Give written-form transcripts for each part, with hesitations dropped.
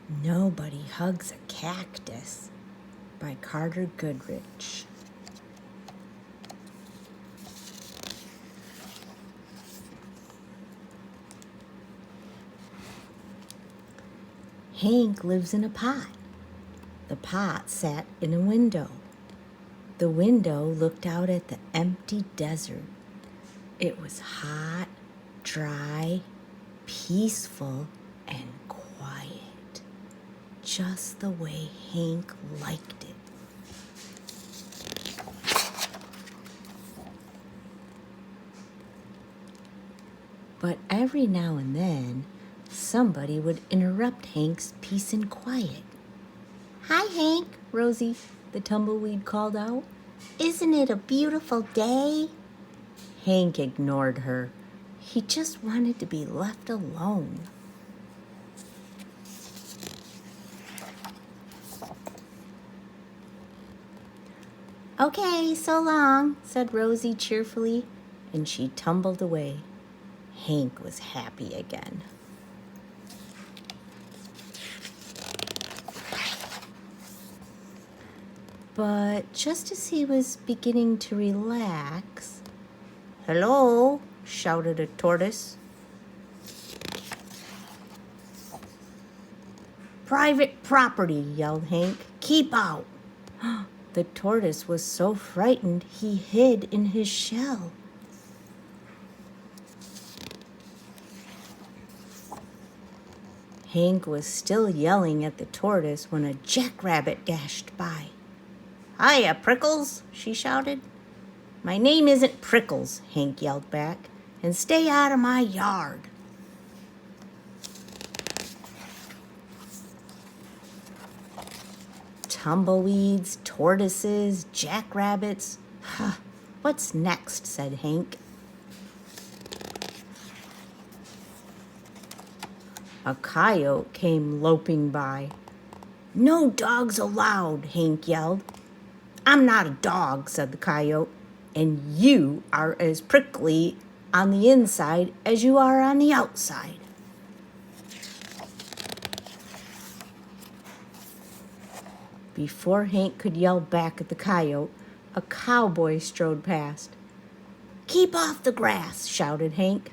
Nobody Hugs a Cactus by Goodrich. Hank lives in a pot. The pot sat in a window. The window looked out at the empty desert. It was hot, dry, peaceful, and quiet, just the way Hank liked it. But every now and then, somebody would interrupt Hank's peace and quiet. "Hi, Hank," Rosie, the tumbleweed, called out. "Isn't it a beautiful day?" Hank ignored her. He just wanted to be left alone. "Okay, so long," said Rosie cheerfully, and she tumbled away. Hank was happy again. But just as he was beginning to relax, "Hello," shouted a tortoise. "Private property," yelled Hank. "Keep out." The tortoise was so frightened he hid in his shell. Hank was still yelling at the tortoise when a jackrabbit dashed by. "Hiya, Prickles," she shouted. "My name isn't Prickles," Hank yelled back, "and stay out of my yard." Tumbleweeds, tortoises, jackrabbits. What's next? Said Hank. A coyote came loping by. "No dogs allowed," Hank yelled. "I'm not a dog," said the coyote, "and you are as prickly on the inside as you are on the outside." Before Hank could yell back at the coyote, a cowboy strode past. "Keep off the grass," shouted Hank.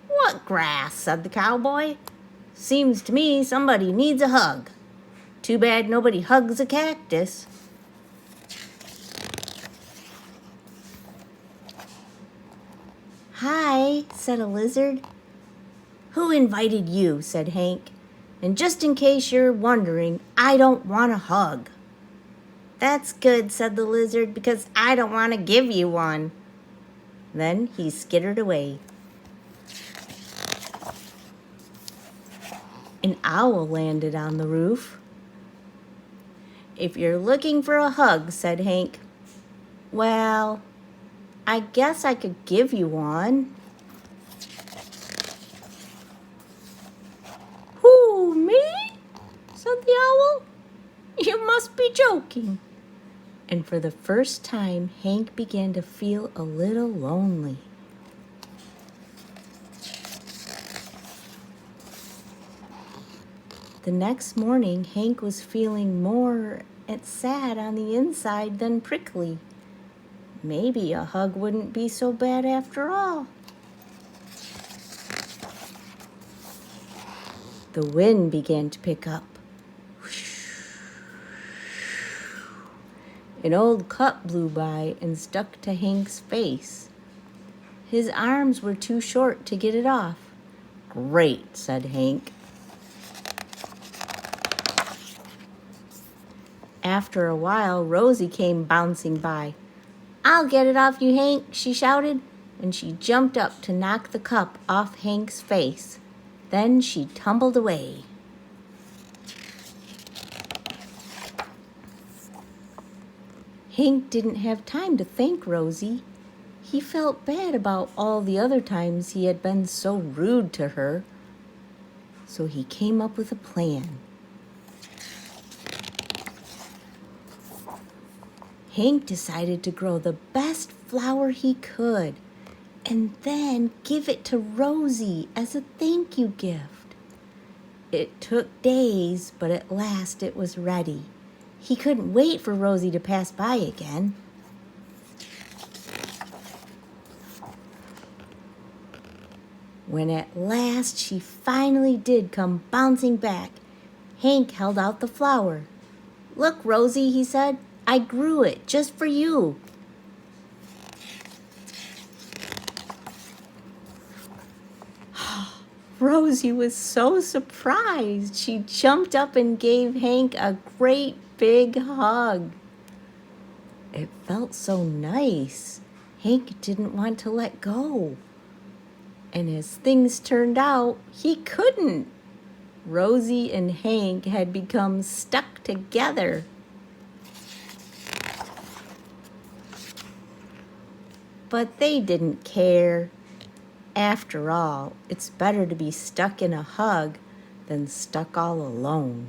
"What grass?" said the cowboy. "Seems to me somebody needs a hug. Too bad nobody hugs a cactus." "Hi," said a lizard. "Who invited you?" said Hank. "And just in case you're wondering, I don't want a hug." "That's good," said the lizard, "because I don't want to give you one." Then he skittered away. An owl landed on the roof. "If you're looking for a hug," said Hank, "well, I guess I could give you one." "Who, me?" said the owl. "You must be joking." And for the first time, Hank began to feel a little lonely. The next morning, Hank was feeling more sad on the inside than prickly. Maybe a hug wouldn't be so bad after all. The wind began to pick up. An old cup blew by and stuck to Hank's face. His arms were too short to get it off. "Great," said Hank. After a while, Rosie came bouncing by. "I'll get it off you, Hank," she shouted, and she jumped up to knock the cup off Hank's face. Then she tumbled away. Hank didn't have time to thank Rosie. He felt bad about all the other times he had been so rude to her. So he came up with a plan. Hank decided to grow the best flower he could and then give it to Rosie as a thank you gift. It took days, but at last it was ready. He couldn't wait for Rosie to pass by again. When at last she finally did come bouncing back, Hank held out the flower. "Look, Rosie," he said, "I grew it just for you." Rosie was so surprised. She jumped up and gave Hank a great big hug. It felt so nice. Hank didn't want to let go. And as things turned out, he couldn't. Rosie and Hank had become stuck together. But they didn't care. After all, it's better to be stuck in a hug than stuck all alone.